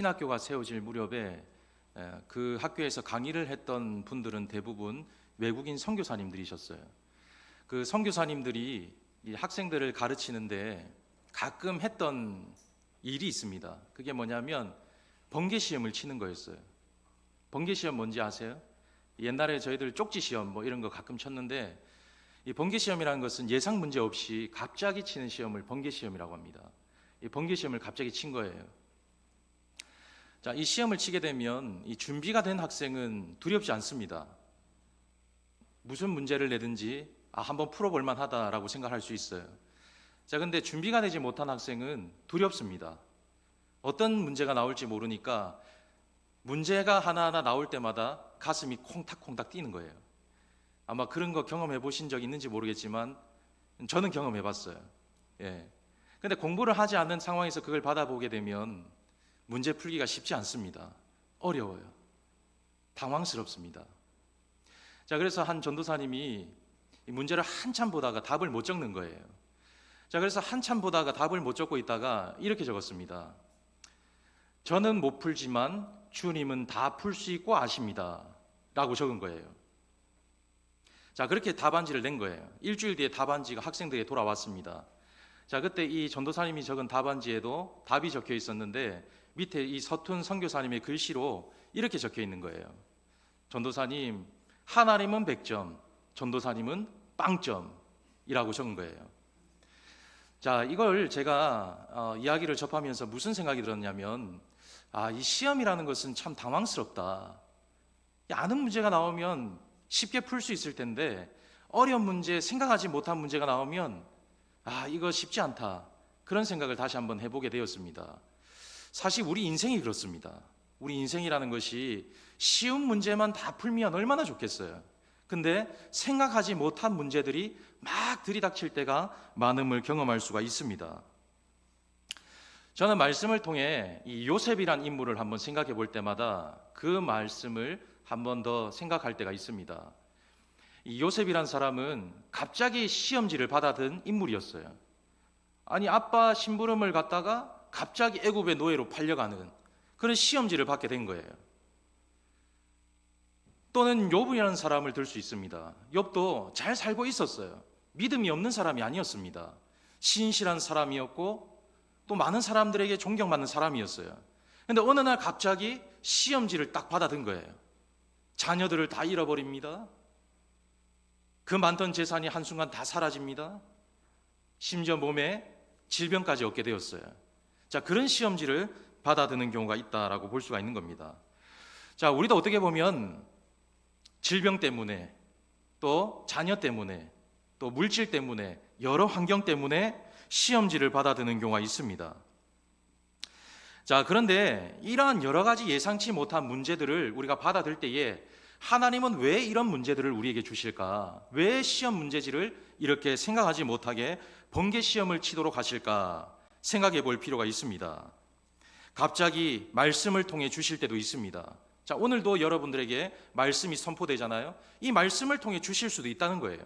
신학교가 세워질 무렵에 그 학교에서 강의를 했던 분들은 대부분 외국인 선교사님들이셨어요. 그 선교사님들이 이 학생들을 가르치는데 가끔 했던 일이 있습니다. 그게 뭐냐면 번개 시험을 치는 거였어요. 번개 시험 뭔지 아세요? 옛날에 저희들 쪽지 시험 뭐 이런 거 가끔 쳤는데, 이 번개 시험이라는 것은 예상 문제 없이 갑자기 치는 시험을 번개 시험이라고 합니다. 이 번개 시험을 갑자기 친 거예요. 자, 이 시험을 치게 되면 이 준비가 된 학생은 두렵지 않습니다. 무슨 문제를 내든지 한번 풀어볼 만하다라고 생각할 수 있어요. 자, 근데 준비가 되지 못한 학생은 두렵습니다. 어떤 문제가 나올지 모르니까 문제가 하나하나 나올 때마다 가슴이 콩닥콩닥 뛰는 거예요. 아마 그런 거 경험해 보신 적 있는지 모르겠지만 저는 경험해 봤어요. 예. 근데 공부를 하지 않는 상황에서 그걸 받아보게 되면 문제 풀기가 쉽지 않습니다. 어려워요. 당황스럽습니다. 자, 그래서 한 전도사님이 이 문제를 한참 보다가 답을 못 적는 거예요. 자, 그래서 한참 보다가 답을 못 적고 있다가 이렇게 적었습니다. 저는 못 풀지만 주님은 다 풀 수 있고 아십니다. 라고 적은 거예요. 자, 그렇게 답안지를 낸 거예요. 일주일 뒤에 답안지가 학생들에게 돌아왔습니다. 자, 그때 이 전도사님이 적은 답안지에도 답이 적혀 있었는데 밑에 이 서툰 선교사님의 글씨로 이렇게 적혀 있는 거예요. 전도사님, 하나님은 100점, 전도사님은 빵점이라고 적은 거예요. 자, 이걸 제가 이야기를 접하면서 무슨 생각이 들었냐면, 이 시험이라는 것은 참 당황스럽다. 아는 문제가 나오면 쉽게 풀 수 있을 텐데 어려운 문제, 생각하지 못한 문제가 나오면 이거 쉽지 않다. 그런 생각을 다시 한번 해보게 되었습니다. 사실 우리 인생이 그렇습니다. 우리 인생이라는 것이 쉬운 문제만 다 풀면 얼마나 좋겠어요. 근데 생각하지 못한 문제들이 막 들이닥칠 때가 많음을 경험할 수가 있습니다. 저는 말씀을 통해 이 요셉이란 인물을 한번 생각해 볼 때마다 그 말씀을 한 번 더 생각할 때가 있습니다. 이 요셉이란 사람은 갑자기 시험지를 받아든 인물이었어요. 아니, 아빠 심부름을 갖다가 갑자기 애굽의 노예로 팔려가는 그런 시험지를 받게 된 거예요. 또는 욥이라는 사람을 들 수 있습니다. 욥도 잘 살고 있었어요. 믿음이 없는 사람이 아니었습니다. 신실한 사람이었고 또 많은 사람들에게 존경받는 사람이었어요. 그런데 어느 날 갑자기 시험지를 딱 받아든 거예요. 자녀들을 다 잃어버립니다. 그 많던 재산이 한순간 다 사라집니다. 심지어 몸에 질병까지 얻게 되었어요. 자, 그런 시험지를 받아드는 경우가 있다라고 볼 수가 있는 겁니다. 자, 우리도 어떻게 보면 질병 때문에 또 자녀 때문에 또 물질 때문에 여러 환경 때문에 시험지를 받아드는 경우가 있습니다. 자, 그런데 이러한 여러 가지 예상치 못한 문제들을 우리가 받아들 때에 하나님은 왜 이런 문제들을 우리에게 주실까? 왜 시험 문제지를 이렇게 생각하지 못하게 번개 시험을 치도록 하실까? 생각해 볼 필요가 있습니다. 갑자기 말씀을 통해 주실 때도 있습니다. 자, 오늘도 여러분들에게 말씀이 선포되잖아요. 이 말씀을 통해 주실 수도 있다는 거예요.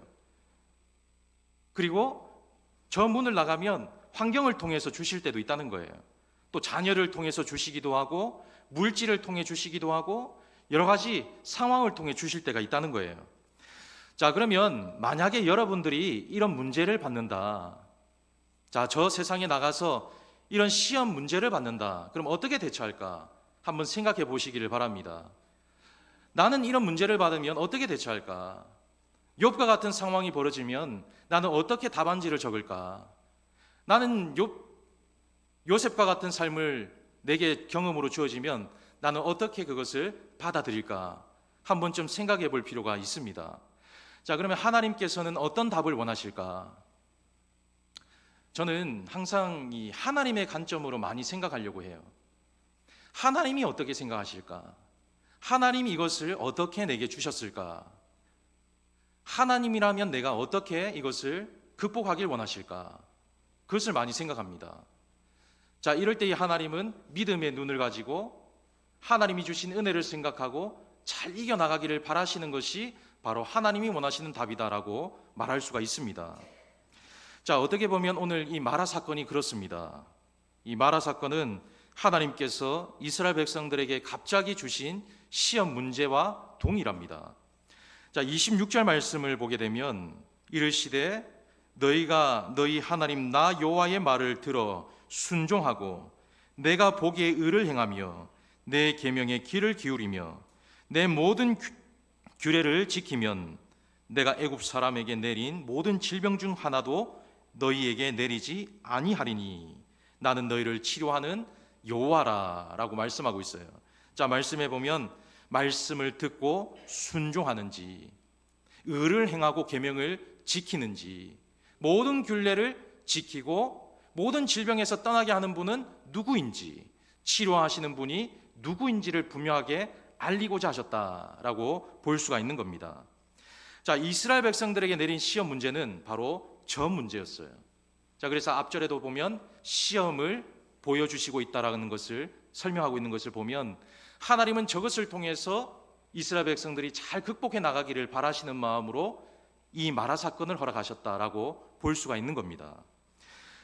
그리고 저 문을 나가면 환경을 통해서 주실 때도 있다는 거예요. 또 자녀를 통해서 주시기도 하고 물질을 통해 주시기도 하고 여러 가지 상황을 통해 주실 때가 있다는 거예요. 자, 그러면 만약에 여러분들이 이런 문제를 받는다. 자, 저 세상에 나가서 이런 시험 문제를 받는다. 그럼 어떻게 대처할까? 한번 생각해 보시기를 바랍니다. 나는 이런 문제를 받으면 어떻게 대처할까? 욥과 같은 상황이 벌어지면 나는 어떻게 답안지를 적을까? 나는 요셉과 같은 삶을 내게 경험으로 주어지면 나는 어떻게 그것을 받아들일까? 한번 좀 생각해 볼 필요가 있습니다. 자, 그러면 하나님께서는 어떤 답을 원하실까? 저는 항상 이 하나님의 관점으로 많이 생각하려고 해요. 하나님이 어떻게 생각하실까? 하나님이 이것을 어떻게 내게 주셨을까? 하나님이라면 내가 어떻게 이것을 극복하길 원하실까? 그것을 많이 생각합니다. 자, 이럴 때 하나님은 믿음의 눈을 가지고 하나님이 주신 은혜를 생각하고 잘 이겨나가기를 바라시는 것이 바로 하나님이 원하시는 답이다라고 말할 수가 있습니다. 자, 어떻게 보면 오늘 이 마라 사건이 그렇습니다. 이 마라 사건은 하나님께서 이스라엘 백성들에게 갑자기 주신 시험 문제와 동일합니다. 자, 26절 말씀을 보게 되면 이르시되 너희가 너희 하나님 나 여호와의 말을 들어 순종하고 내가 보기에 의를 행하며 내 계명에 귀를 기울이며 내 모든 규례를 지키면 내가 애굽 사람에게 내린 모든 질병 중 하나도 너희에게 내리지 아니하리니 나는 너희를 치료하는 여호와라라고 말씀하고 있어요. 자, 말씀해 보면 말씀을 듣고 순종하는지, 의를 행하고 계명을 지키는지, 모든 규례를 지키고 모든 질병에서 떠나게 하는 분은 누구인지, 치료하시는 분이 누구인지를 분명하게 알리고자 하셨다라고 볼 수가 있는 겁니다. 자, 이스라엘 백성들에게 내린 시험 문제는 바로 저 문제였어요. 자, 그래서 앞절에도 보면 시험을 보여주시고 있다라는 것을 설명하고 있는 것을 보면 하나님은 저것을 통해서 이스라엘 백성들이 잘 극복해 나가기를 바라시는 마음으로 이 마라 사건을 허락하셨다라고 볼 수가 있는 겁니다.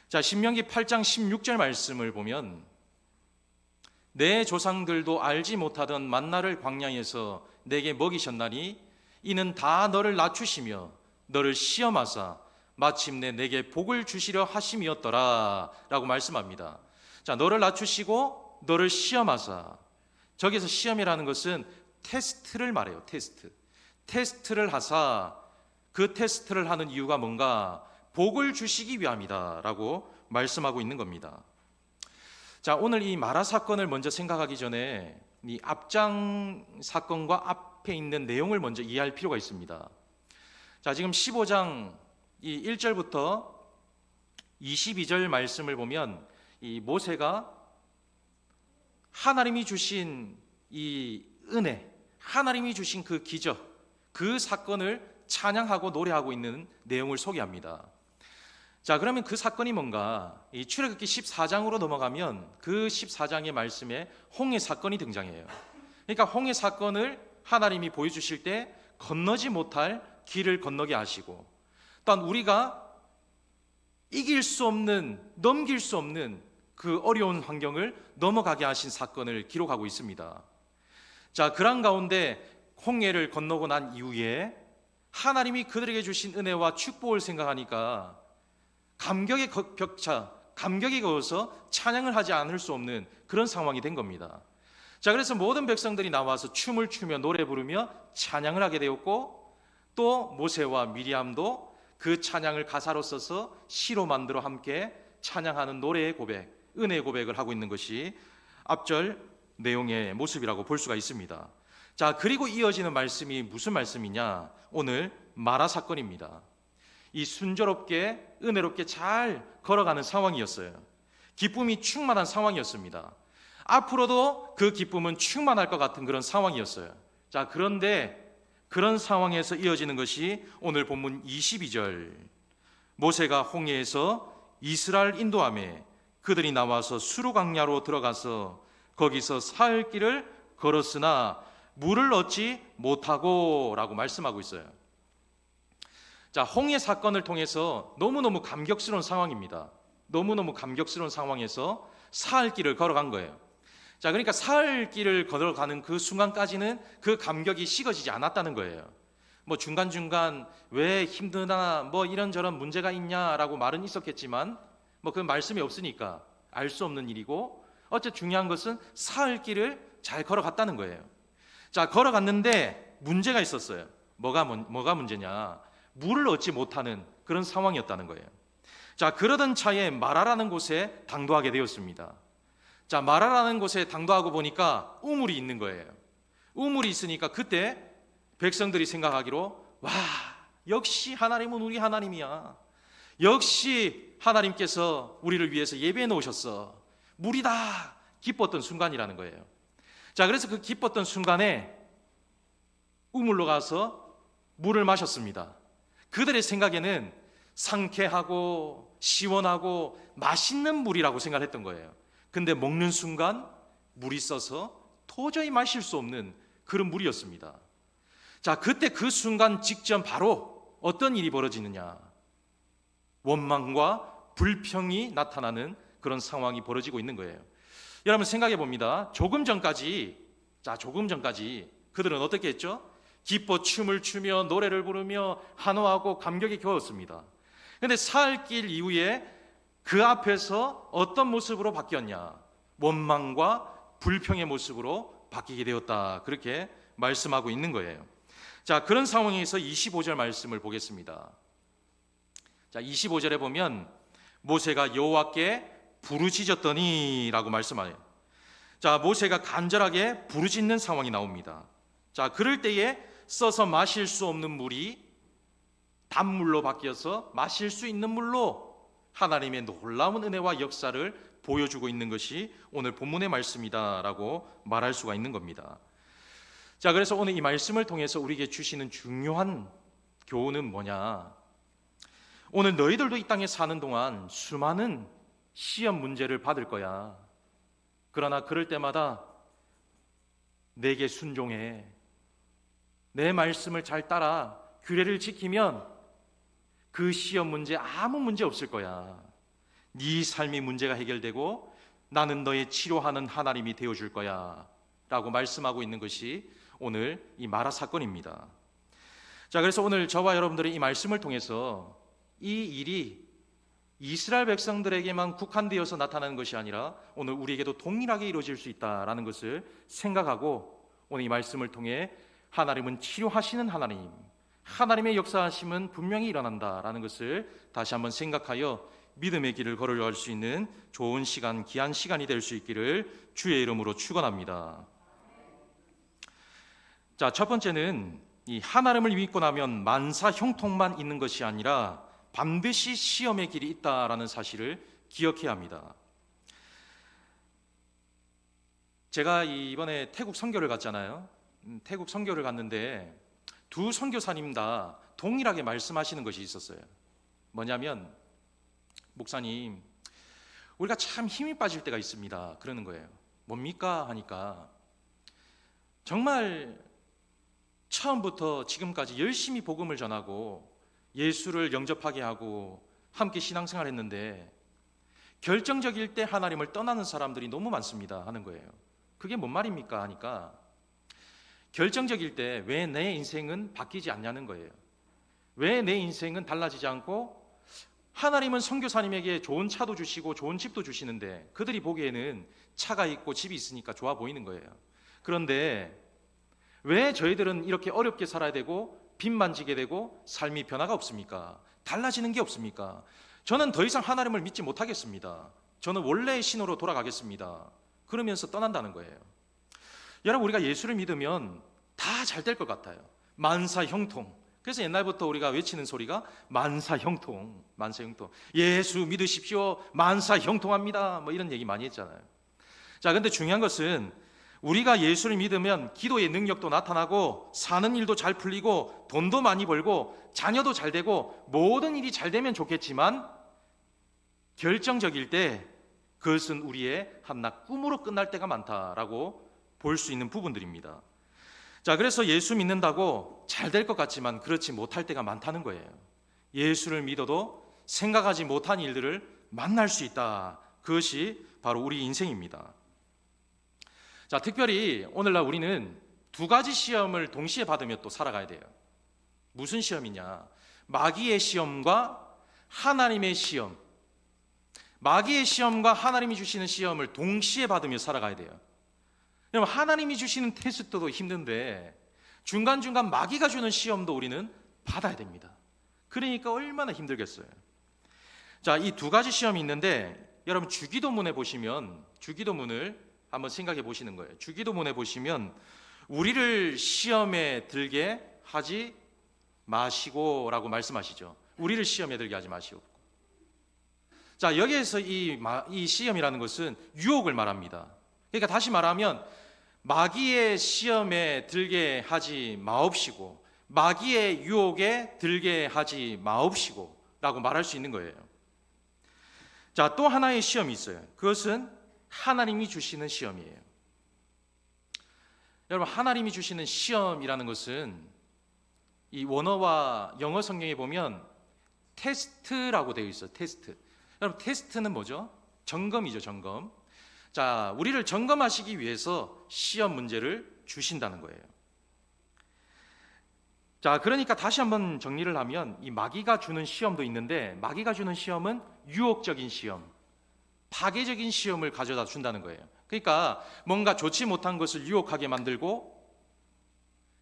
자, 신명기 8장 16절 말씀을 보면 내 조상들도 알지 못하던 만나를 광야에서 내게 먹이셨나니 이는 다 너를 낮추시며 너를 시험하사 마침내 내게 복을 주시려 하심이었더라 라고 말씀합니다. 자, 너를 낮추시고 너를 시험하사, 저기서 시험이라는 것은 테스트를 말해요. 테스트를 하사, 그 테스트를 하는 이유가 뭔가 복을 주시기 위함이다 라고 말씀하고 있는 겁니다. 자, 오늘 이 마라 사건을 먼저 생각하기 전에 이 앞장 사건과 앞에 있는 내용을 먼저 이해할 필요가 있습니다. 자, 지금 15장 이 1절부터 22절 말씀을 보면 이 모세가 하나님이 주신 이 은혜, 하나님이 주신 그 기적, 그 사건을 찬양하고 노래하고 있는 내용을 소개합니다. 자, 그러면 그 사건이 뭔가? 이 출애굽기 14장으로 넘어가면 그 14장의 말씀에 홍해 사건이 등장해요. 그러니까 홍해 사건을 하나님이 보여주실 때 건너지 못할 길을 건너게 하시고, 또한 우리가 이길 수 없는, 넘길 수 없는 그 어려운 환경을 넘어가게 하신 사건을 기록하고 있습니다. 자, 그런 가운데 홍해를 건너고 난 이후에 하나님이 그들에게 주신 은혜와 축복을 생각하니까 감격의 격차, 감격이 거어서 찬양을 하지 않을 수 없는 그런 상황이 된 겁니다. 자, 그래서 모든 백성들이 나와서 춤을 추며 노래 부르며 찬양을 하게 되었고, 또 모세와 미리암도 그 찬양을 가사로 써서 시로 만들어 함께 찬양하는 노래의 고백, 은혜의 고백을 하고 있는 것이 앞절 내용의 모습이라고 볼 수가 있습니다. 자, 그리고 이어지는 말씀이 무슨 말씀이냐? 오늘 마라 사건입니다. 이 순조롭게 은혜롭게 잘 걸어가는 상황이었어요. 기쁨이 충만한 상황이었습니다. 앞으로도 그 기쁨은 충만할 것 같은 그런 상황이었어요. 자, 그런데 그런 상황에서 이어지는 것이 오늘 본문 22절, 모세가 홍해에서 이스라엘 인도함에 그들이 나와서 수르 광야로 들어가서 거기서 사흘 길을 걸었으나 물을 얻지 못하고 라고 말씀하고 있어요. 자, 홍해 사건을 통해서 너무너무 감격스러운 상황입니다. 너무너무 감격스러운 상황에서 사흘 길을 걸어간 거예요. 자, 그러니까 사흘 길을 걸어가는 그 순간까지는 그 감격이 식어지지 않았다는 거예요. 뭐 중간중간 왜 힘드나 뭐 이런저런 문제가 있냐라고 말은 있었겠지만 뭐 그 말씀이 없으니까 알 수 없는 일이고, 어쨌든 중요한 것은 사흘 길을 잘 걸어갔다는 거예요. 자, 걸어갔는데 문제가 있었어요. 뭐가 문제냐? 물을 얻지 못하는 그런 상황이었다는 거예요. 자, 그러던 차에 마라라는 곳에 당도하게 되었습니다. 자, 마라라는 곳에 당도하고 보니까 우물이 있는 거예요. 우물이 있으니까 그때 백성들이 생각하기로, 와, 역시 하나님은 우리 하나님이야. 역시 하나님께서 우리를 위해서 예배해 놓으셨어. 물이다. 기뻤던 순간이라는 거예요. 자, 그래서 그 기뻤던 순간에 우물로 가서 물을 마셨습니다. 그들의 생각에는 상쾌하고 시원하고 맛있는 물이라고 생각했던 거예요. 근데 먹는 순간 물이 써서 도저히 마실 수 없는 그런 물이었습니다. 자, 그때 그 순간 직전 바로 어떤 일이 벌어지느냐? 원망과 불평이 나타나는 그런 상황이 벌어지고 있는 거예요. 여러분 생각해 봅니다. 조금 전까지 그들은 어떻게 했죠? 기뻐 춤을 추며 노래를 부르며 환호하고 감격에 겨웠습니다. 그런데 사흘 길 이후에 그 앞에서 어떤 모습으로 바뀌었냐? 원망과 불평의 모습으로 바뀌게 되었다. 그렇게 말씀하고 있는 거예요. 자, 그런 상황에서 25절 말씀을 보겠습니다. 자, 25절에 보면 모세가 여호와께 부르짖었더니라고 말씀하네요. 자, 모세가 간절하게 부르짖는 상황이 나옵니다. 자, 그럴 때에 써서 마실 수 없는 물이 단물로 바뀌어서 마실 수 있는 물로 하나님의 놀라운 은혜와 역사를 보여주고 있는 것이 오늘 본문의 말씀이다라고 말할 수가 있는 겁니다. 자, 그래서 오늘 이 말씀을 통해서 우리에게 주시는 중요한 교훈은 뭐냐? 오늘 너희들도 이 땅에 사는 동안 수많은 시험 문제를 받을 거야. 그러나 그럴 때마다 내게 순종해. 내 말씀을 잘 따라 규례를 지키면 그 시험 문제 아무 문제 없을 거야. 네 삶의 문제가 해결되고 나는 너의 치료하는 하나님이 되어줄 거야 라고 말씀하고 있는 것이 오늘 이 마라 사건입니다. 자, 그래서 오늘 저와 여러분들이 이 말씀을 통해서 이 일이 이스라엘 백성들에게만 국한되어서 나타나는 것이 아니라 오늘 우리에게도 동일하게 이루어질 수 있다라는 것을 생각하고 오늘 이 말씀을 통해 하나님은 치료하시는 하나님, 하나님의 역사하심은 분명히 일어난다라는 것을 다시 한번 생각하여 믿음의 길을 걸어갈 수 있는 좋은 시간, 귀한 시간이 될 수 있기를 주의 이름으로 축원합니다. 자, 첫 번째는 이 하나님을 믿고 나면 만사 형통만 있는 것이 아니라 반드시 시험의 길이 있다라는 사실을 기억해야 합니다. 제가 이번에 태국 선교를 갔잖아요. 태국 선교를 갔는데 두 선교사님 다 동일하게 말씀하시는 것이 있었어요. 뭐냐면 목사님, 우리가 참 힘이 빠질 때가 있습니다. 그러는 거예요. 뭡니까? 하니까 정말 처음부터 지금까지 열심히 복음을 전하고 예수를 영접하게 하고 함께 신앙생활 했는데 결정적일 때 하나님을 떠나는 사람들이 너무 많습니다 하는 거예요. 그게 뭔 말입니까? 하니까 결정적일 때 왜 내 인생은 바뀌지 않냐는 거예요. 왜 내 인생은 달라지지 않고 하나님은 선교사님에게 좋은 차도 주시고 좋은 집도 주시는데 그들이 보기에는 차가 있고 집이 있으니까 좋아 보이는 거예요. 그런데 왜 저희들은 이렇게 어렵게 살아야 되고 빚만 지게 되고 삶이 변화가 없습니까? 달라지는 게 없습니까? 저는 더 이상 하나님을 믿지 못하겠습니다. 저는 원래의 신으로 돌아가겠습니다. 그러면서 떠난다는 거예요. 여러분, 우리가 예수를 믿으면 다 잘 될 것 같아요. 만사 형통. 그래서 옛날부터 우리가 외치는 소리가 만사 형통, 만사 형통. 예수 믿으십시오. 만사 형통합니다. 뭐 이런 얘기 많이 했잖아요. 자, 근데 중요한 것은 우리가 예수를 믿으면 기도의 능력도 나타나고 사는 일도 잘 풀리고 돈도 많이 벌고 자녀도 잘 되고 모든 일이 잘 되면 좋겠지만 결정적일 때 그것은 우리의 한낱 꿈으로 끝날 때가 많다라고 볼 수 있는 부분들입니다. 자, 그래서 예수 믿는다고 잘 될 것 같지만 그렇지 못할 때가 많다는 거예요. 예수를 믿어도 생각하지 못한 일들을 만날 수 있다. 그것이 바로 우리 인생입니다. 자, 특별히 오늘날 우리는 두 가지 시험을 동시에 받으며 또 살아가야 돼요. 무슨 시험이냐? 마귀의 시험과 하나님의 시험. 마귀의 시험과 하나님이 주시는 시험을 동시에 받으며 살아가야 돼요. 여러분, 하나님이 주시는 테스트도 힘든데 중간중간 마귀가 주는 시험도 우리는 받아야 됩니다. 그러니까 얼마나 힘들겠어요. 자, 이 두 가지 시험이 있는데 여러분 주기도문에 보시면 주기도문을 한번 생각해 보시는 거예요. 주기도문에 보시면 우리를 시험에 들게 하지 마시고라고 말씀하시죠. 우리를 시험에 들게 하지 마시고. 자, 여기에서 이 시험이라는 것은 유혹을 말합니다. 그러니까 다시 말하면 마귀의 시험에 들게 하지 마옵시고 마귀의 유혹에 들게 하지 마옵시고 라고 말할 수 있는 거예요. 자, 또 하나의 시험이 있어요. 그것은 하나님이 주시는 시험이에요. 여러분, 하나님이 주시는 시험이라는 것은 이 원어와 영어 성경에 보면 테스트라고 되어 있어요. 테스트. 여러분, 테스트는 뭐죠? 점검이죠, 점검. 자, 우리를 점검하시기 위해서 시험 문제를 주신다는 거예요. 자, 그러니까 다시 한번 정리를 하면 이 마귀가 주는 시험도 있는데, 마귀가 주는 시험은 유혹적인 시험, 파괴적인 시험을 가져다 준다는 거예요. 그러니까 뭔가 좋지 못한 것을 유혹하게 만들고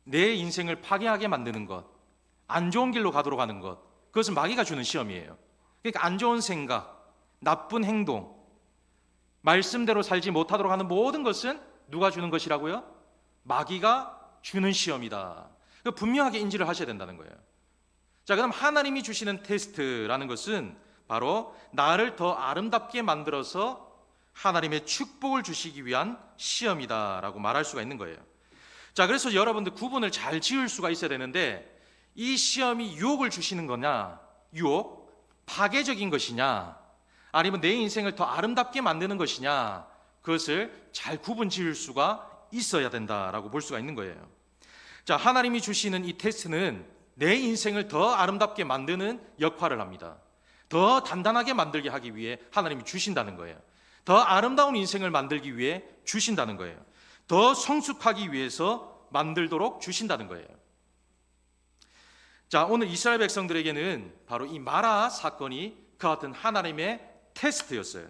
내 인생을 파괴하게 만드는 것, 안 좋은 길로 가도록 하는 것, 그것은 마귀가 주는 시험이에요. 그러니까 안 좋은 생각, 나쁜 행동, 말씀대로 살지 못하도록 하는 모든 것은 누가 주는 것이라고요? 마귀가 주는 시험이다. 분명하게 인지를 하셔야 된다는 거예요. 자, 그럼 하나님이 주시는 테스트라는 것은 바로 나를 더 아름답게 만들어서 하나님의 축복을 주시기 위한 시험이다라고 말할 수가 있는 거예요. 자, 그래서 여러분들 구분을 잘 지을 수가 있어야 되는데, 이 시험이 유혹을 주시는 거냐, 유혹, 파괴적인 것이냐, 아니면 내 인생을 더 아름답게 만드는 것이냐, 그것을 잘 구분 지을 수가 있어야 된다라고 볼 수가 있는 거예요. 자, 하나님이 주시는 이 테스트는 내 인생을 더 아름답게 만드는 역할을 합니다. 더 단단하게 만들게 하기 위해 하나님이 주신다는 거예요. 더 아름다운 인생을 만들기 위해 주신다는 거예요. 더 성숙하기 위해서 만들도록 주신다는 거예요. 자, 오늘 이스라엘 백성들에게는 바로 이 마라 사건이 그 같은 하나님의 테스트였어요.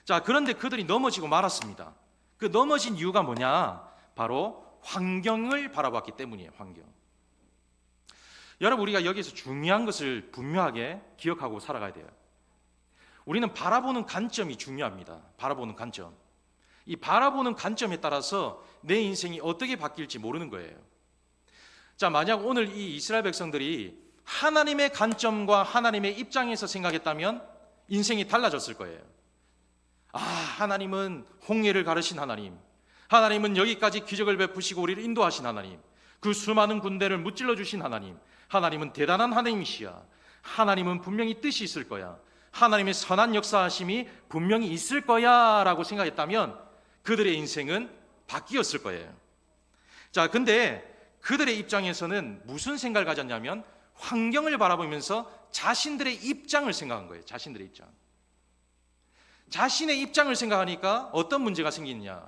자, 그런데 그들이 넘어지고 말았습니다. 그 넘어진 이유가 뭐냐? 바로 환경을 바라봤기 때문이에요. 환경. 여러분, 우리가 여기서 중요한 것을 분명하게 기억하고 살아가야 돼요. 우리는 바라보는 관점이 중요합니다. 바라보는 관점. 이 바라보는 관점에 따라서 내 인생이 어떻게 바뀔지 모르는 거예요. 자, 만약 오늘 이 이스라엘 백성들이 하나님의 관점과 하나님의 입장에서 생각했다면 인생이 달라졌을 거예요. 아, 하나님은 홍해를 가르신 하나님, 하나님은 여기까지 기적을 베푸시고 우리를 인도하신 하나님, 그 수많은 군대를 무찔러 주신 하나님, 하나님은 대단한 하나님이시야. 하나님은 분명히 뜻이 있을 거야. 하나님의 선한 역사하심이 분명히 있을 거야 라고 생각했다면 그들의 인생은 바뀌었을 거예요. 자, 근데 그들의 입장에서는 무슨 생각을 가졌냐면 환경을 바라보면서 자신들의 입장을 생각한 거예요. 자신들의 입장. 자신의 입장을 생각하니까 어떤 문제가 생기느냐?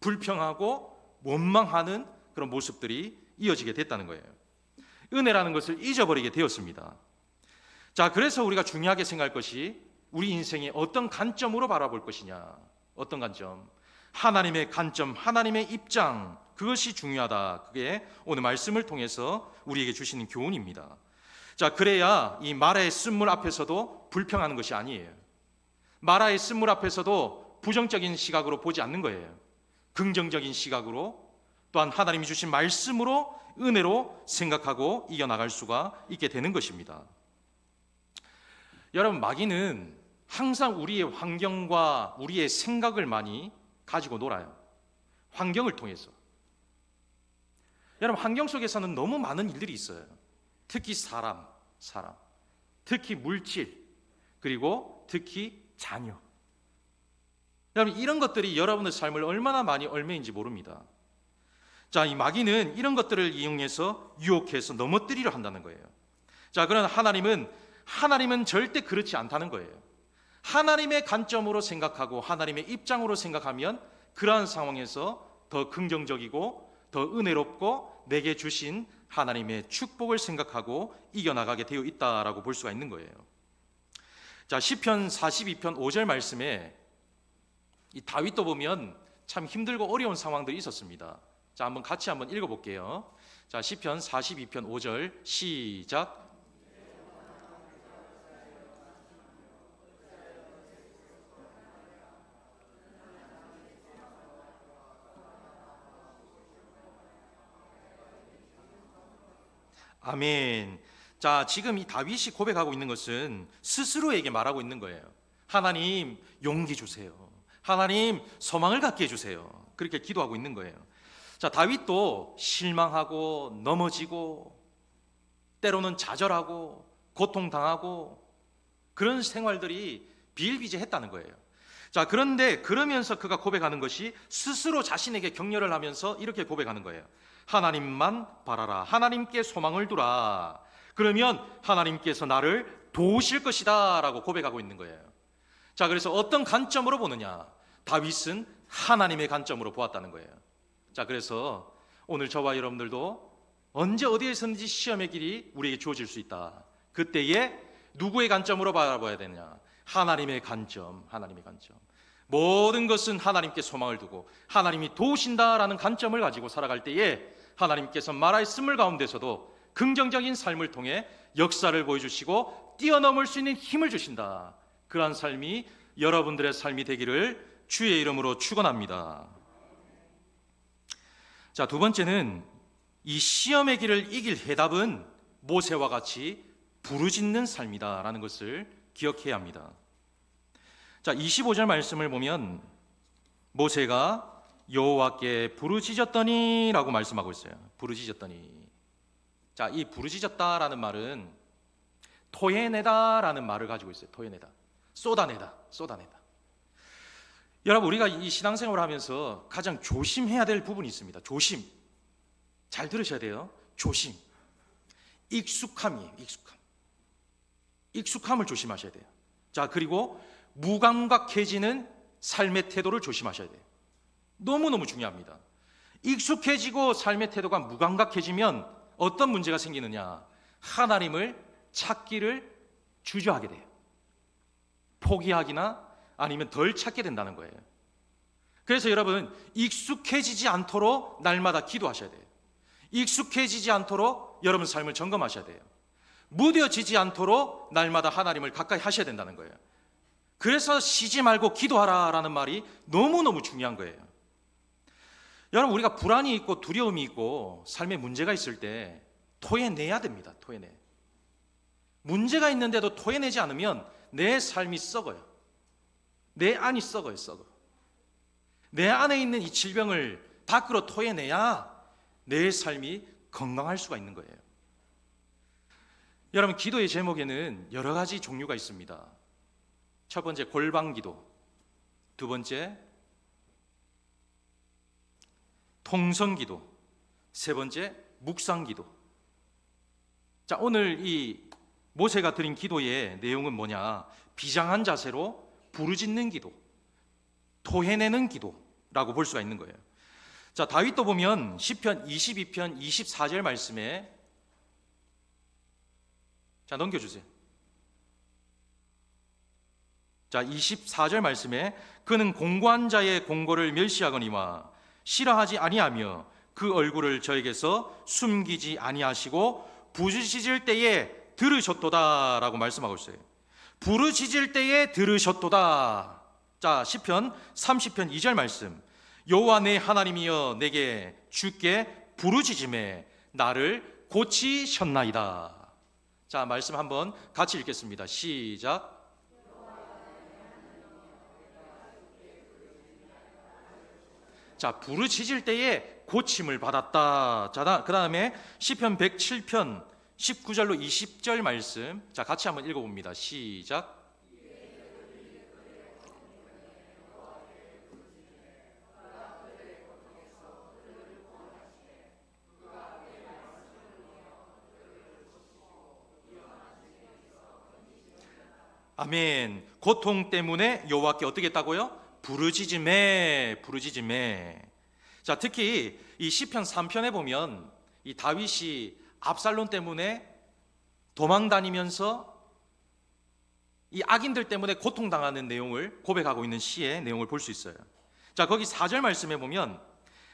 불평하고 원망하는 그런 모습들이 이어지게 됐다는 거예요. 은혜라는 것을 잊어버리게 되었습니다. 자, 그래서 우리가 중요하게 생각할 것이 우리 인생의 어떤 관점으로 바라볼 것이냐. 어떤 관점? 하나님의 관점, 하나님의 입장, 그것이 중요하다. 그게 오늘 말씀을 통해서 우리에게 주시는 교훈입니다. 자, 그래야 이 마라의 쓴물 앞에서도 불평하는 것이 아니에요. 마라의 쓴물 앞에서도 부정적인 시각으로 보지 않는 거예요. 긍정적인 시각으로, 또한 하나님이 주신 말씀으로, 은혜로 생각하고 이겨나갈 수가 있게 되는 것입니다. 여러분, 마귀는 항상 우리의 환경과 우리의 생각을 많이 가지고 놀아요. 환경을 통해서. 여러분, 환경 속에서는 너무 많은 일들이 있어요. 특히 사람, 특히 물질, 그리고 특히 자녀. 여러분, 이런 것들이 여러분의 삶을 얼마나 많이 얽매인지 모릅니다. 자, 이 마귀는 이런 것들을 이용해서 유혹해서 넘어뜨리려 한다는 거예요. 자, 그러나 하나님은 절대 그렇지 않다는 거예요. 하나님의 관점으로 생각하고 하나님의 입장으로 생각하면 그러한 상황에서 더 긍정적이고 더 은혜롭고 내게 주신 하나님의 축복을 생각하고 이겨나가게 되어 있다라고 볼 수가 있는 거예요. 자, 시편 42편 5절 말씀에 이 다윗도 보면 참 힘들고 어려운 상황들이 있었습니다. 자, 같이 한번 읽어볼게요. 자, 시편 42편 5절 시작. 아멘. 자, 지금 이 다윗이 고백하고 있는 것은 스스로에게 말하고 있는 거예요. 하나님, 용기 주세요. 하나님, 소망을 갖게 해주세요. 그렇게 기도하고 있는 거예요. 자, 다윗도 실망하고 넘어지고 때로는 좌절하고 고통당하고 그런 생활들이 비일비재했다는 거예요. 자, 그런데 그러면서 그가 고백하는 것이 스스로 자신에게 격려를 하면서 이렇게 고백하는 거예요. 하나님만 바라라. 하나님께 소망을 두라. 그러면 하나님께서 나를 도우실 것이다 라고 고백하고 있는 거예요. 자, 그래서 어떤 관점으로 보느냐? 다윗은 하나님의 관점으로 보았다는 거예요. 자, 그래서 오늘 저와 여러분들도 언제 어디에서든지 시험의 길이 우리에게 주어질 수 있다. 그때에 누구의 관점으로 바라봐야 되느냐? 하나님의 관점, 하나님의 관점. 모든 것은 하나님께 소망을 두고 하나님이 도우신다라는 관점을 가지고 살아갈 때에 하나님께서 말하의 쓴물 가운데서도 긍정적인 삶을 통해 역사를 보여주시고 뛰어넘을 수 있는 힘을 주신다. 그러한 삶이 여러분들의 삶이 되기를 주의 이름으로 축원합니다. 자, 두 번째는 이 시험의 길을 이길 해답은 모세와 같이 부르짖는 삶이다라는 것을 기억해야 합니다. 자, 25절 말씀을 보면 모세가 여호와께 부르짖었더니라고 말씀하고 있어요. 부르짖었더니. 자, 이 부르짖었다라는 말은 토해내다라는 말을 가지고 있어요. 토해내다, 쏟아내다, 쏟아내다. 여러분, 우리가 이 신앙생활을 하면서 가장 조심해야 될 부분이 있습니다. 조심. 잘 들으셔야 돼요. 조심. 익숙함이에요. 익숙함을 조심하셔야 돼요. 자, 그리고 무감각해지는 삶의 태도를 조심하셔야 돼요. 너무너무 중요합니다. 익숙해지고 삶의 태도가 무감각해지면 어떤 문제가 생기느냐? 하나님을 찾기를 주저하게 돼요. 포기하기나 아니면 덜 찾게 된다는 거예요. 그래서 여러분, 익숙해지지 않도록 날마다 기도하셔야 돼요. 익숙해지지 않도록 여러분 삶을 점검하셔야 돼요. 무뎌지지 않도록 날마다 하나님을 가까이 하셔야 된다는 거예요. 그래서 쉬지 말고 기도하라라는 말이 너무너무 중요한 거예요. 여러분, 우리가 불안이 있고 두려움이 있고 삶에 문제가 있을 때 토해내야 됩니다. 토해내. 문제가 있는데도 토해내지 않으면 내 삶이 썩어요. 내 안이 썩어요. 썩어. 내 안에 있는 이 질병을 밖으로 토해내야 내 삶이 건강할 수가 있는 거예요. 여러분, 기도의 제목에는 여러 가지 종류가 있습니다. 첫 번째 골방기도, 두 번째 통성기도, 세 번째 묵상기도. 자, 오늘 이 모세가 드린 기도의 내용은 뭐냐? 비장한 자세로 부르짖는 기도, 토해내는 기도라고 볼 수가 있는 거예요. 자, 다윗도 보면 시편 22편 24절 말씀에, 자, 넘겨주세요. 자, 24절 말씀에 그는 공고한 자의 공고를 멸시하거니와 싫어하지 아니하며 그 얼굴을 저에게서 숨기지 아니하시고 부르짖을 때에 들으셨도다 라고 말씀하고 있어요. 부르짖을 때에 들으셨도다. 자, 시편 30편 2절 말씀, 여호와 내 하나님이여 내게 주께 부르짖음에 나를 고치셨나이다. 자, 말씀 한번 같이 읽겠습니다. 시작. 자, 부르짖을 때에 고침을 받았다. 자, 그 다음에 시편 107편 19절로 20절 말씀, 자, 같이 한번 읽어봅니다. 시작. 아멘. 고통 때문에 여호와께 어떻게 했다고요? 부르짖음에. 자, 특히 이 시편 3편에 보면 이 다윗이 압살롬 때문에 도망 다니면서 이 악인들 때문에 고통당하는 내용을 고백하고 있는 시의 내용을 볼 수 있어요. 자, 거기 4절 말씀에 보면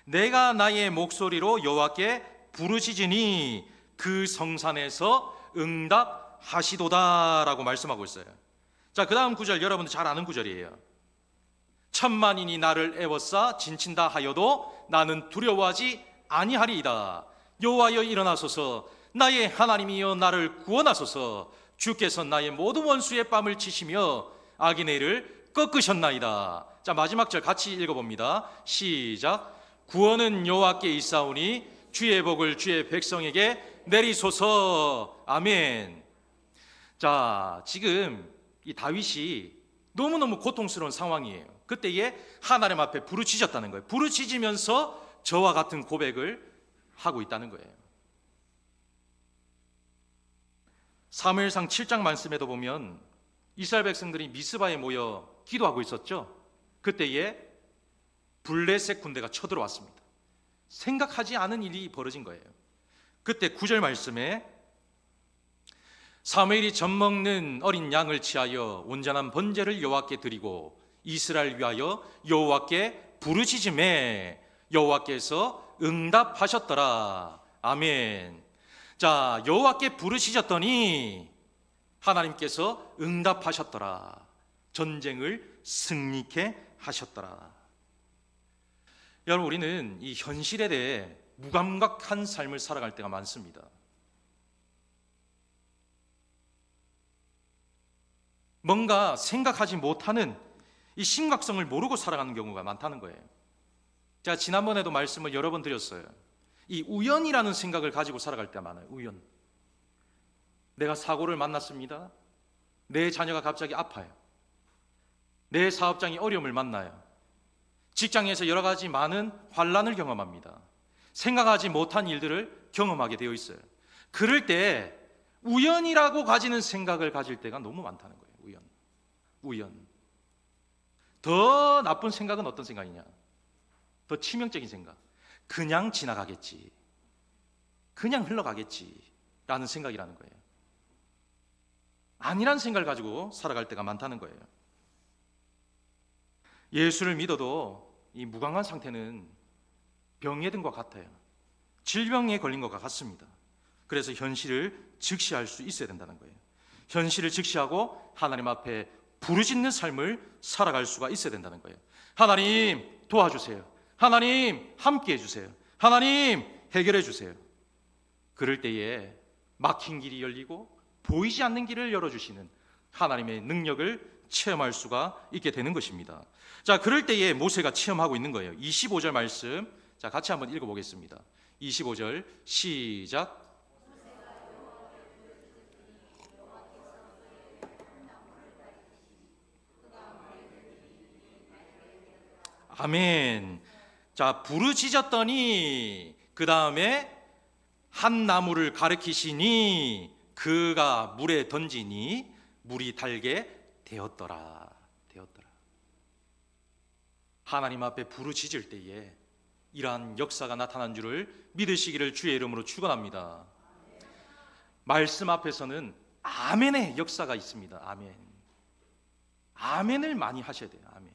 내가 나의 목소리로 여호와께 부르짖으니 그 성산에서 응답하시도다라고 말씀하고 있어요. 자, 그 다음 구절 여러분들 잘 아는 구절이에요. 천만인이 나를 애워싸 진친다 하여도 나는 두려워하지 아니하리이다. 여호와여 일어나소서, 나의 하나님이여 나를 구원하소서. 주께서 나의 모든 원수의 뺨을 치시며 악인의 일을 꺾으셨나이다. 자, 마지막 절 같이 읽어봅니다. 시작. 구원은 여호와께 있사오니 주의 복을 주의 백성에게 내리소서. 아멘. 자, 지금 이 다윗이 너무너무 고통스러운 상황이에요. 그때에 하나님 앞에 부르짖었다는 거예요. 부르짖으면서 저와 같은 고백을 하고 있다는 거예요. 사무엘상 7장 말씀에도 보면 이스라엘 백성들이 미스바에 모여 기도하고 있었죠. 그때에 블레셋 군대가 쳐들어왔습니다. 생각하지 않은 일이 벌어진 거예요. 그때 9절 말씀에 사무엘이 젖먹는 어린 양을 취하여 온전한 번제를 여호와께 드리고 이스라엘 위하여 여호와께 부르짖음에 여호와께서 응답하셨더라. 아멘. 자, 여호와께 부르짖었더니 하나님께서 응답하셨더라. 전쟁을 승리케 하셨더라. 여러분, 우리는 이 현실에 대해 무감각한 삶을 살아갈 때가 많습니다. 뭔가 생각하지 못하는 이 심각성을 모르고 살아가는 경우가 많다는 거예요. 제가 지난번에도 말씀을 여러 번 드렸어요. 이 우연이라는 생각을 가지고 살아갈 때가 많아요. 우연. 내가 사고를 만났습니다. 내 자녀가 갑자기 아파요. 내 사업장이 어려움을 만나요. 직장에서 여러 가지 많은 환난을 경험합니다. 생각하지 못한 일들을 경험하게 되어 있어요. 그럴 때 우연이라고 가지는 생각을 가질 때가 너무 많다는 거예요. 우연. 더 나쁜 생각은 어떤 생각이냐? 더 치명적인 생각. 그냥 지나가겠지. 그냥 흘러가겠지. 라는 생각이라는 거예요. 아니란 생각을 가지고 살아갈 때가 많다는 거예요. 예수를 믿어도 이 무강한 상태는 병에 든 것 같아요. 질병에 걸린 것 같습니다. 그래서 현실을 직시할 수 있어야 된다는 거예요. 현실을 직시하고 하나님 앞에 부르짖는 삶을 살아갈 수가 있어야 된다는 거예요. 하나님 도와주세요. 하나님 함께 해주세요. 하나님 해결해 주세요. 그럴 때에 막힌 길이 열리고 보이지 않는 길을 열어주시는 하나님의 능력을 체험할 수가 있게 되는 것입니다. 자, 그럴 때에 모세가 체험하고 있는 거예요. 25절 말씀, 자, 같이 한번 읽어보겠습니다. 25절 시작. 아멘. 자, 부르짖었더니 그 다음에 한 나무를 가리키시니 그가 물에 던지니 물이 달게 되었더라. 하나님 앞에 부르짖을 때에 이러한 역사가 나타난 줄을 믿으시기를 주의 이름으로 축원합니다. 말씀 앞에서는 아멘의 역사가 있습니다. 아멘을 많이 하셔야 돼요. 아멘.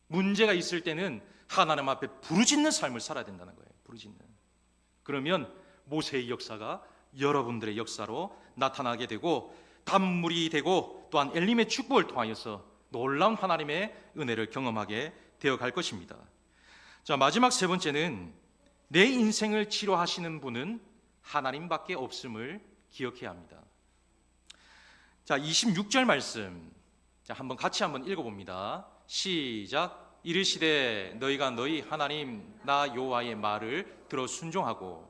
문제가 있을 때는 하나님 앞에 부르짖는 삶을 살아야 된다는 거예요. 부르짖는. 그러면 모세의 역사가 여러분들의 역사로 나타나게 되고 단물이 되고 또한 엘림의 축복을 통하여서 놀라운 하나님의 은혜를 경험하게 되어갈 것입니다. 자, 마지막 세 번째는 내 인생을 치료하시는 분은 하나님밖에 없음을 기억해야 합니다. 자, 26절 말씀, 자, 같이 한번 읽어봅니다. 시작. 이르시되 너희가 너희 하나님 나 여호와의 말을 들어 순종하고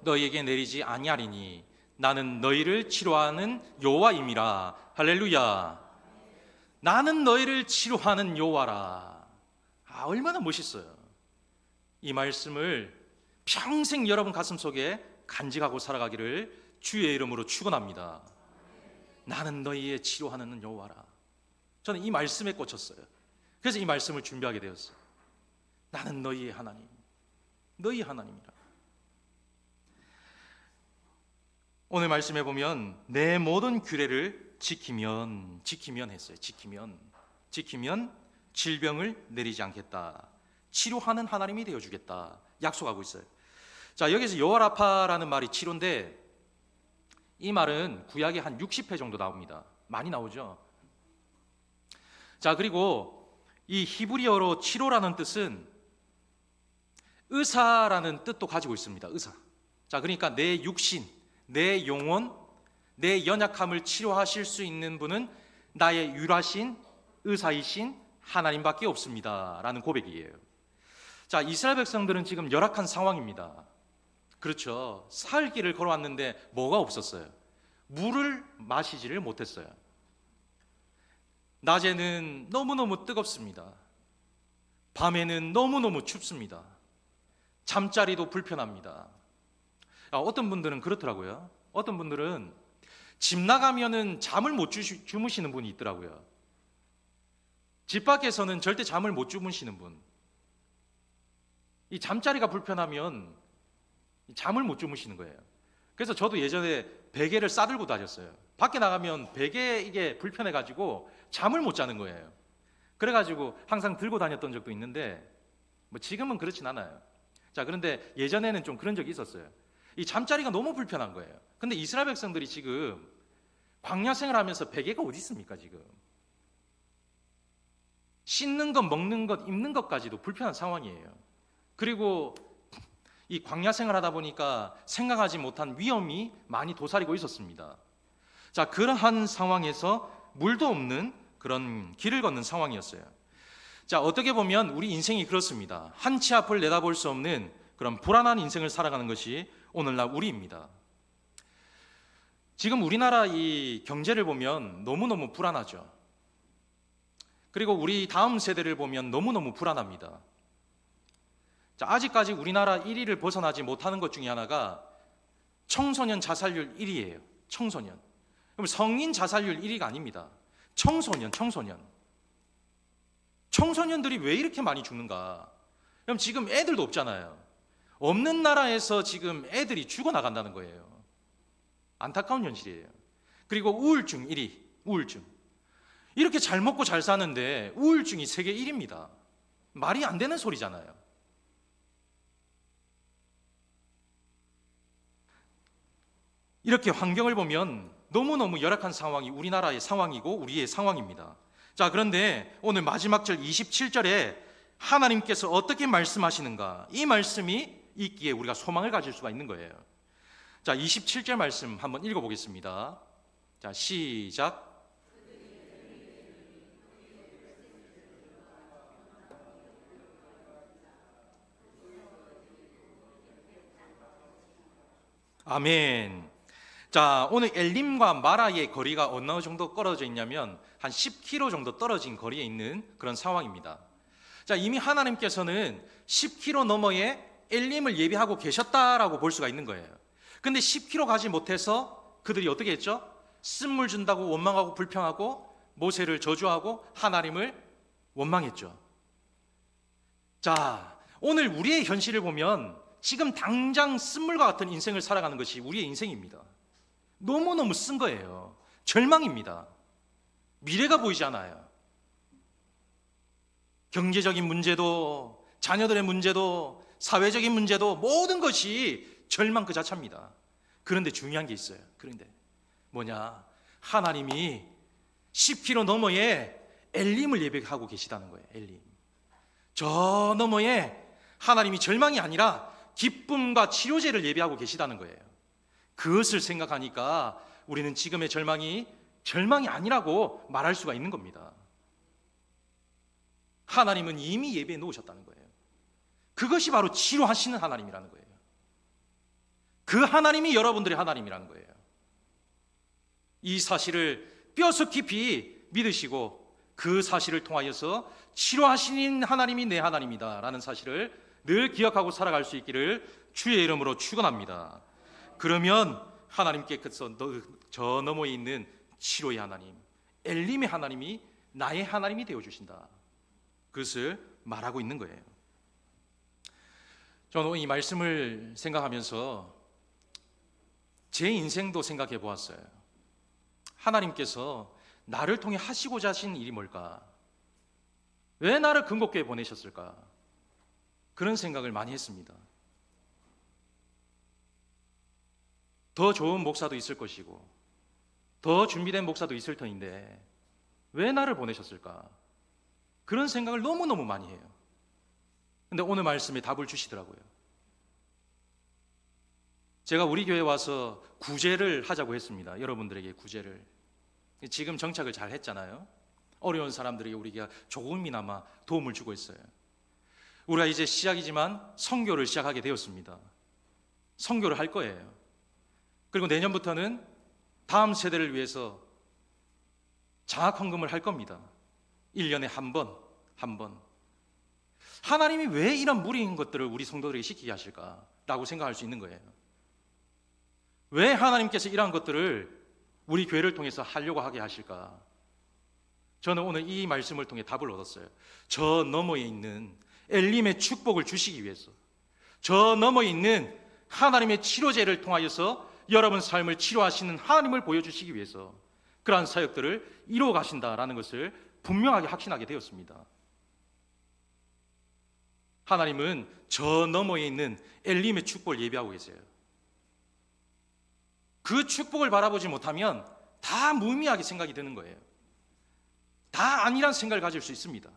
너희에게 내리지 아니하리니 나는 너희를 치료하는 여호와임이라. 할렐루야. 나는 너희를 치료하는 여호와라. 얼마나 멋있어요. 이 말씀을 평생 여러분 가슴속에 간직하고 살아가기를 주의 이름으로 축원합니다. 나는 너희의 치료하는 여호와라. 저는 이 말씀에 꽂혔어요. 그래서 이 말씀을 준비하게 되었어요. 나는 너희의 하나님, 너희 하나님이라. 오늘 말씀해 보면 내 모든 규례를 지키면 했어요. 지키면 질병을 내리지 않겠다. 치료하는 하나님이 되어주겠다. 약속하고 있어요. 자, 여기서 여호와라파라는 말이 치료인데 이 말은 구약에 한 60회 정도 나옵니다. 많이 나오죠. 자, 그리고 이 히브리어로 치료라는 뜻은 의사라는 뜻도 가지고 있습니다. 의사. 자, 그러니까 내 육신, 내 영혼, 내 연약함을 치료하실 수 있는 분은 나의 유일하신 의사이신 하나님밖에 없습니다. 라는 고백이에요. 자, 이스라엘 백성들은 지금 열악한 상황입니다. 그렇죠. 사흘 길을 걸어왔는데 뭐가 없었어요? 물을 마시지를 못했어요. 낮에는 너무너무 뜨겁습니다. 밤에는 너무너무 춥습니다. 잠자리도 불편합니다. 어떤 분들은 그렇더라고요. 어떤 분들은 집 나가면은 잠을 못 주무시는 분이 있더라고요. 집 밖에서는 절대 잠을 못 주무시는 분. 이 잠자리가 불편하면 잠을 못 주무시는 거예요. 그래서 저도 예전에 베개를 싸들고 다녔어요. 밖에 나가면 베개 이게 불편해가지고 잠을 못 자는 거예요. 그래가지고 항상 들고 다녔던 적도 있는데 뭐 지금은 그렇진 않아요. 자, 그런데 예전에는 좀 그런 적이 있었어요. 이 잠자리가 너무 불편한 거예요. 근데 이스라엘 백성들이 지금 광야 생활하면서 베개가 어디 있습니까 지금? 씻는 것, 먹는 것, 입는 것까지도 불편한 상황이에요. 그리고 이 광야 생활하다 보니까 생각하지 못한 위험이 많이 도사리고 있었습니다. 자, 그러한 상황에서 물도 없는 그런 길을 걷는 상황이었어요. 자, 어떻게 보면 우리 인생이 그렇습니다. 한치 앞을 내다볼 수 없는 그런 불안한 인생을 살아가는 것이 오늘날 우리입니다. 지금 우리나라 이 경제를 보면 너무너무 불안하죠. 그리고 우리 다음 세대를 보면 너무너무 불안합니다. 자, 아직까지 우리나라 1위를 벗어나지 못하는 것 중에 하나가 청소년 자살률 1위예요. 청소년. 그럼 성인 자살률 1위가 아닙니다. 청소년들이 왜 이렇게 많이 죽는가? 그럼 지금 애들도 없잖아요. 없는 나라에서 지금 애들이 죽어나간다는 거예요. 안타까운 현실이에요. 그리고 우울증 1위, 우울증. 이렇게 잘 먹고 잘 사는데 우울증이 세계 1위입니다. 말이 안 되는 소리잖아요. 이렇게 환경을 보면 너무너무 열악한 상황이 우리나라의 상황이고 우리의 상황입니다. 자, 그런데 오늘 마지막 절 27절에 하나님께서 어떻게 말씀하시는가? 이 말씀이 있기에 우리가 소망을 가질 수가 있는 거예요. 자, 27절 말씀 한번 읽어보겠습니다. 자, 시작. 아멘. 자, 오늘 엘림과 마라의 거리가 어느 정도 떨어져 있냐면 한 10km 정도 떨어진 거리에 있는 그런 상황입니다. 자, 이미 하나님께서는 10km 너머에 엘림을 예비하고 계셨다라고 볼 수가 있는 거예요. 근데 10km 가지 못해서 그들이 어떻게 했죠? 쓴물 준다고 원망하고 불평하고 모세를 저주하고 하나님을 원망했죠. 자, 오늘 우리의 현실을 보면 지금 당장 쓴물과 같은 인생을 살아가는 것이 우리의 인생입니다. 너무너무 쓴 거예요. 절망입니다. 미래가 보이지 않아요. 경제적인 문제도, 자녀들의 문제도, 사회적인 문제도 모든 것이 절망 그 자체입니다. 그런데 중요한 게 있어요. 그런데 뭐냐? 하나님이 10km 너머에 엘림을 예배하고 계시다는 거예요. 엘림. 저 너머에 하나님이 절망이 아니라 기쁨과 치료제를 예배하고 계시다는 거예요. 그것을 생각하니까 우리는 지금의 절망이 아니라고 말할 수가 있는 겁니다. 하나님은 이미 예배해 놓으셨다는 거예요. 그것이 바로 치료하시는 하나님이라는 거예요. 그 하나님이 여러분들의 하나님이라는 거예요. 이 사실을 뼈속 깊이 믿으시고 그 사실을 통하여서 치료하시는 하나님이 내 하나님이다 라는 사실을 늘 기억하고 살아갈 수 있기를 주의 이름으로 축원합니다. 그러면 하나님께서 저 너머에 있는 치료의 하나님, 엘림의 하나님이 나의 하나님이 되어주신다. 그것을 말하고 있는 거예요. 저는 이 말씀을 생각하면서 제 인생도 생각해 보았어요. 하나님께서 나를 통해 하시고자 하신 일이 뭘까? 왜 나를 금곡교회에 보내셨을까? 그런 생각을 많이 했습니다. 더 좋은 목사도 있을 것이고 더 준비된 목사도 있을 터인데 왜 나를 보내셨을까? 그런 생각을 너무너무 많이 해요. 근데 오늘 말씀에 답을 주시더라고요. 제가 우리 교회에 와서 구제를 하자고 했습니다. 여러분들에게 구제를. 지금 정착을 잘 했잖아요. 어려운 사람들에게 우리가 조금이나마 도움을 주고 있어요. 우리가 이제 시작이지만 선교를 시작하게 되었습니다. 선교를 할 거예요. 그리고 내년부터는 다음 세대를 위해서 장학헌금을 할 겁니다. 1년에 한 번. 하나님이 왜 이런 무리인 것들을 우리 성도들에게 시키게 하실까라고 생각할 수 있는 거예요. 왜 하나님께서 이러한 것들을 우리 교회를 통해서 하려고 하게 하실까? 저는 오늘 이 말씀을 통해 답을 얻었어요. 저 너머에 있는 엘림의 축복을 주시기 위해서, 저 너머에 있는 하나님의 치료제를 통하여서 여러분 삶을 치료하시는 하나님을 보여주시기 위해서 그러한 사역들을 이루어 가신다라는 것을 분명하게 확신하게 되었습니다. 하나님은 저 너머에 있는 엘림의 축복을 예비하고 계세요. 그 축복을 바라보지 못하면 다 무의미하게 생각이 드는 거예요. 다 아니란 생각을 가질 수 있습니다.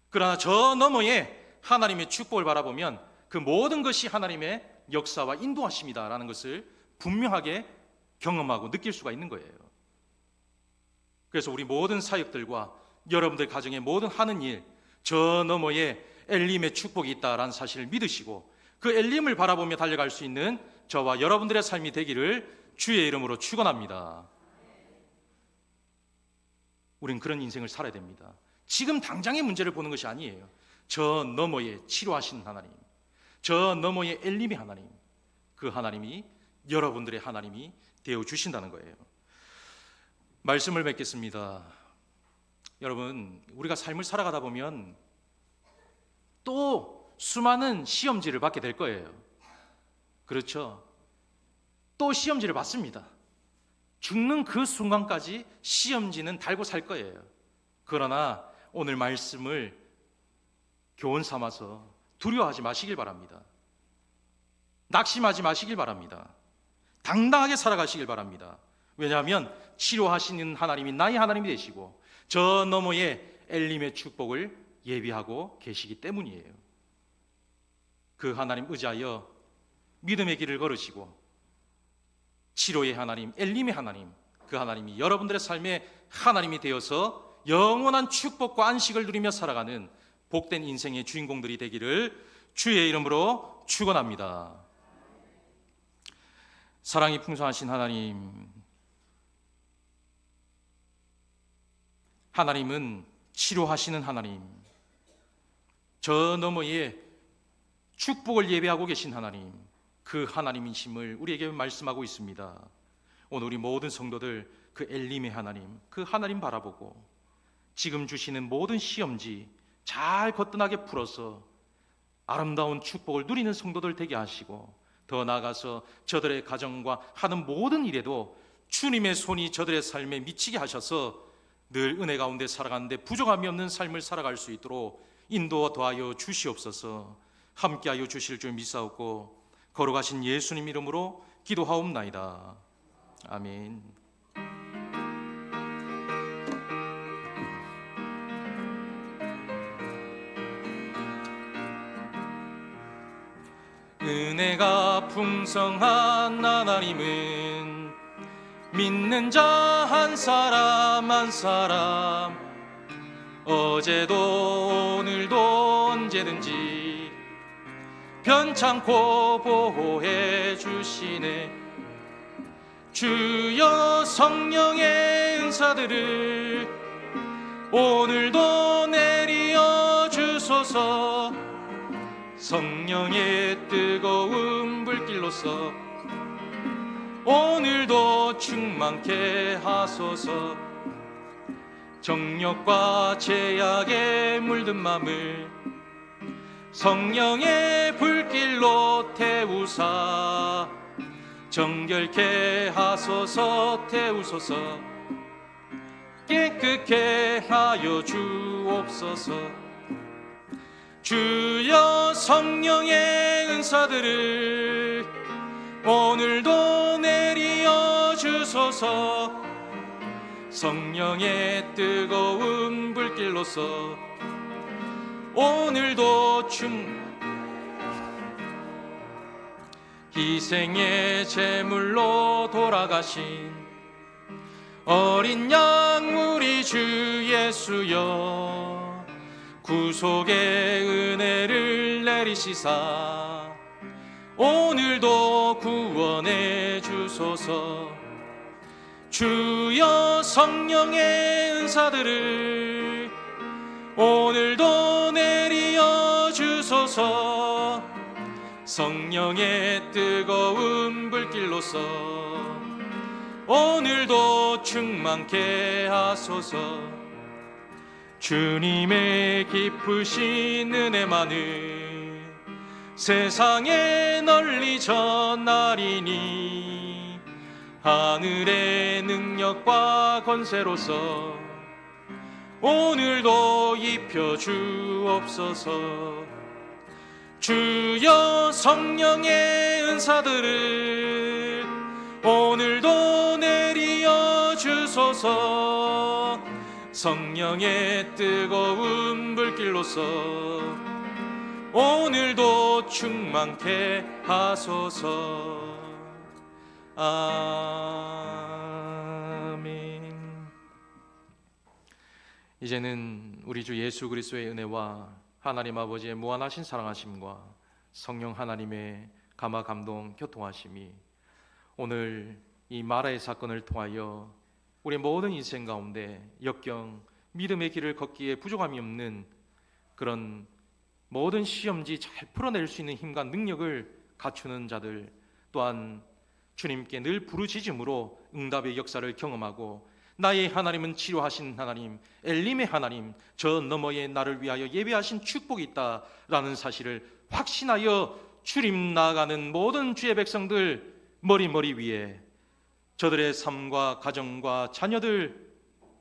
그러나 저 너머에 하나님의 축복을 바라보면 그 모든 것이 하나님의 역사와 인도하심이다라는 것을 분명하게 경험하고 느낄 수가 있는 거예요. 그래서 우리 모든 사역들과 여러분들 가정의 모든 하는 일, 저 너머에 엘림의 축복이 있다라는 사실을 믿으시고 그 엘림을 바라보며 달려갈 수 있는 저와 여러분들의 삶이 되기를 주의 이름으로 축원합니다. 우린 그런 인생을 살아야 됩니다. 지금 당장의 문제를 보는 것이 아니에요. 저 너머에 치료하시는 하나님, 저 너머에 엘림의 하나님, 그 하나님이 여러분들의 하나님이 되어주신다는 거예요. 말씀을 맺겠습니다. 여러분, 우리가 삶을 살아가다 보면 또 수많은 시험지를 받게 될 거예요. 그렇죠? 또 시험지를 받습니다. 죽는 그 순간까지 시험지는 달고 살 거예요. 그러나 오늘 말씀을 교훈 삼아서 두려워하지 마시길 바랍니다. 낙심하지 마시길 바랍니다. 당당하게 살아가시길 바랍니다. 왜냐하면 치료하시는 하나님이 나의 하나님이 되시고 저 너머에 엘림의 축복을 예비하고 계시기 때문이에요. 그 하나님 의지하여 믿음의 길을 걸으시고 치료의 하나님, 엘림의 하나님, 그 하나님이 여러분들의 삶의 하나님이 되어서 영원한 축복과 안식을 누리며 살아가는 복된 인생의 주인공들이 되기를 주의 이름으로 축원합니다. 사랑이 풍성하신 하나님, 하나님은 치료하시는 하나님, 저 너머에 축복을 예배하고 계신 하나님, 그 하나님이심을 우리에게 말씀하고 있습니다. 오늘 우리 모든 성도들 그 엘림의 하나님, 그 하나님 바라보고 지금 주시는 모든 시험지 잘 거뜬하게 풀어서 아름다운 축복을 누리는 성도들 되게 하시고 더 나아가서 저들의 가정과 하는 모든 일에도 주님의 손이 저들의 삶에 미치게 하셔서 늘 은혜 가운데 살아가는데 부족함이 없는 삶을 살아갈 수 있도록 인도와 도하여 주시옵소서. 함께하여 주실 줄 믿사옵고 걸어가신 예수님 이름으로 기도하옵나이다. 아멘. 은혜가 풍성한 하나님은 믿는 자 한 사람 한 사람 어제도 오늘도 언제든지 편찮고 보호해 주시네. 주여 성령의 은사들을 오늘도 내리어 주소서. 성령의 뜨거운 불길로서 오늘도 충만케 하소서. 정욕과 죄악에 물든 맘을 성령의 불길로 태우사 정결케 하소서. 태우소서. 깨끗게 하여 주옵소서. 주여 성령의 은사들을 오늘도 내리어 주소서. 성령의 뜨거운 불길로서 오늘도 희생의 제물로 돌아가신 어린 양 우리 주 예수여 구속의 은혜를 내리시사 오늘도 구원해 주소서. 주여 성령의 은사들을 오늘도 내리어 주소서. 성령의 뜨거운 불길로서 오늘도 충만케 하소서. 주님의 깊으신 은혜만을 세상에 널리 전하리니 하늘의 능력과 권세로서 오늘도 입혀 주옵소서. 주여 성령의 은사들을 오늘도 내리어 주소서. 성령의 뜨거운 불길로서 오늘도 충만케 하소서. 아멘. 이제는 우리 주 예수 그리스도의 은혜와 하나님 아버지의 무한하신 사랑하심과 성령 하나님의 감화 감동 교통하심이 오늘 이 마라의 사건을 통하여 우리 모든 인생 가운데 역경 믿음의 길을 걷기에 부족함이 없는 그런 모든 시험지 잘 풀어낼 수 있는 힘과 능력을 갖추는 자들, 또한 주님께 늘 부르짖음으로 응답의 역사를 경험하고 나의 하나님은 치료하신 하나님, 엘림의 하나님, 저 너머에 나를 위하여 예배하신 축복이 있다라는 사실을 확신하여 주님 나아가는 모든 주의 백성들 머리 위에, 저들의 삶과 가정과 자녀들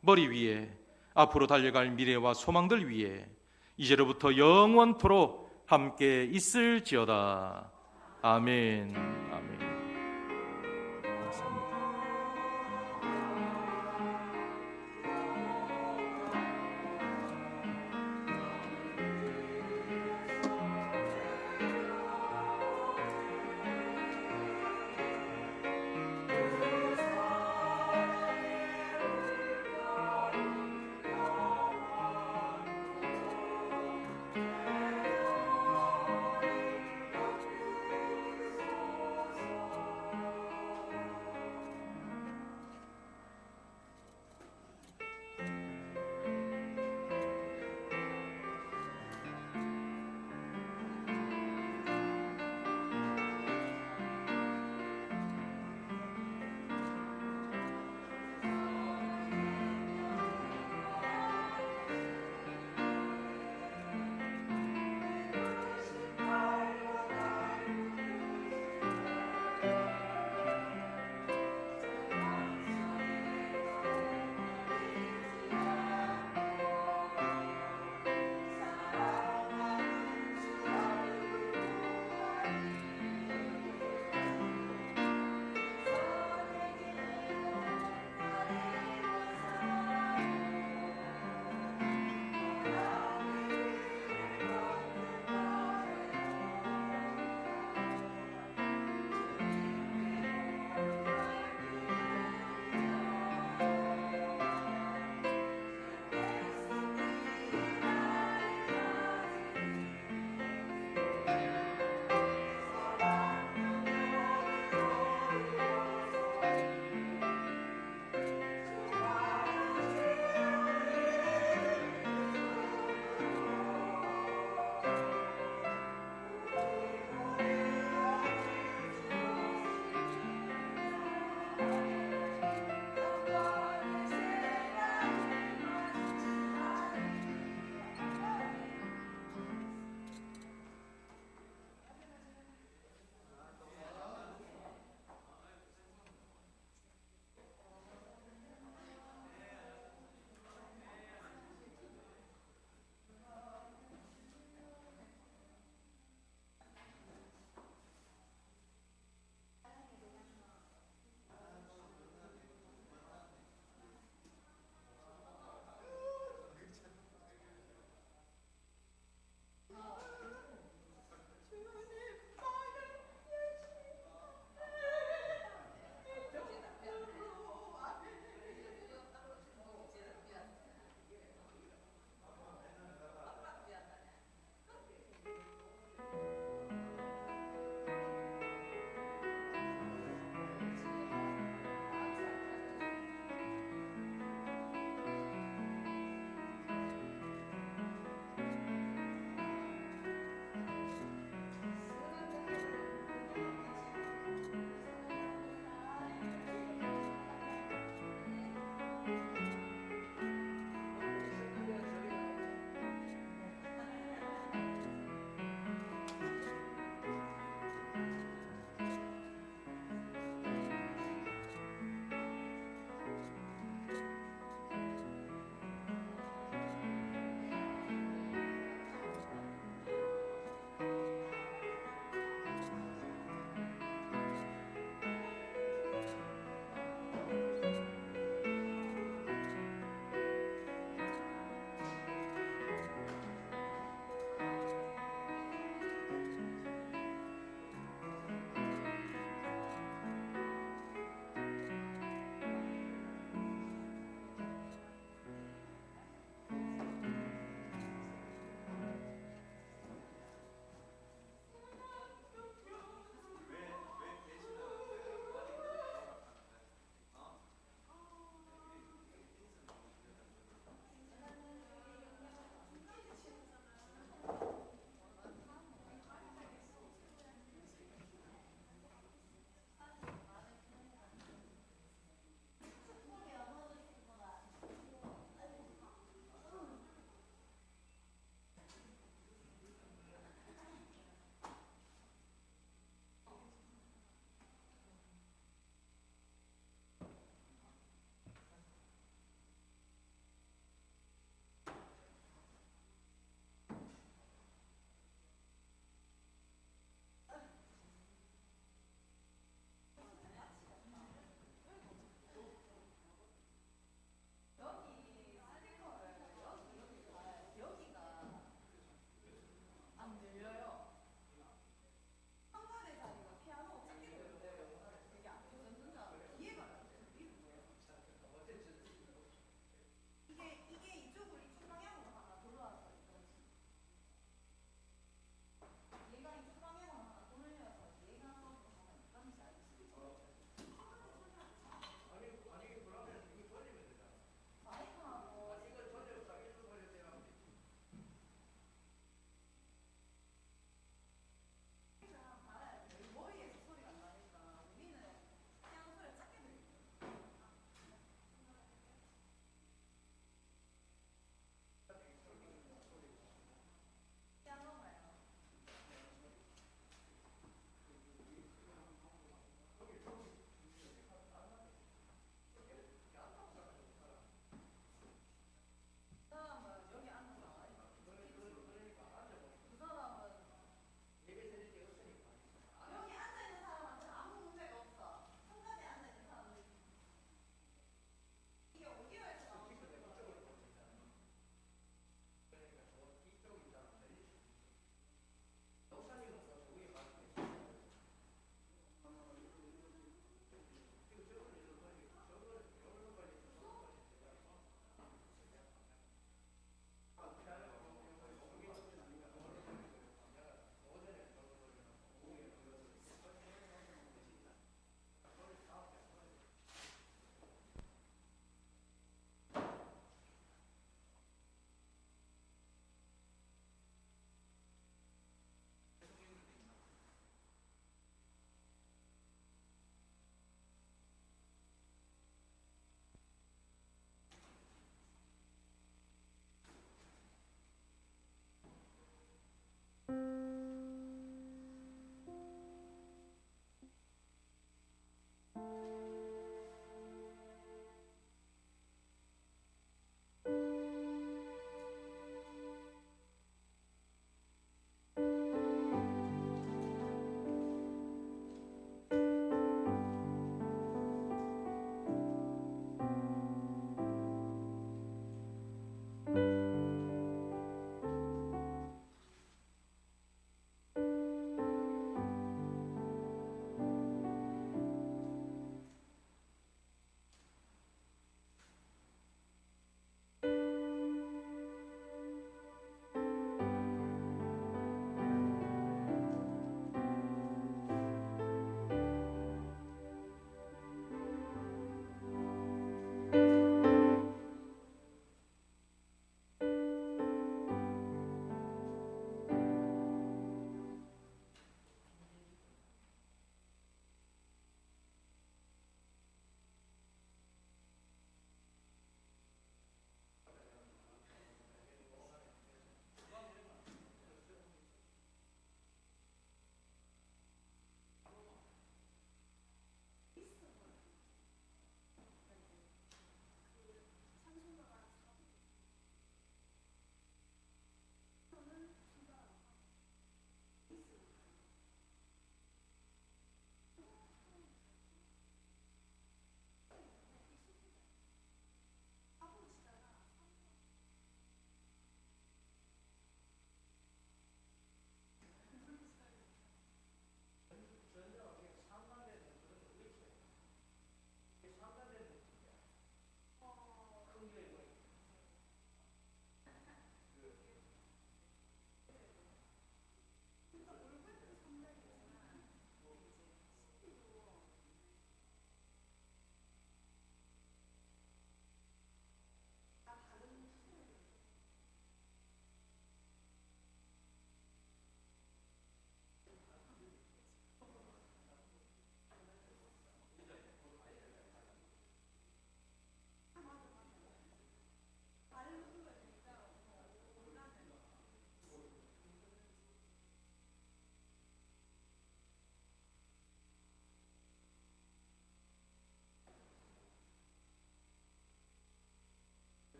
머리 위에, 앞으로 달려갈 미래와 소망들 위에 이제로부터 영원토록 함께 있을지어다. 아멘. 아멘.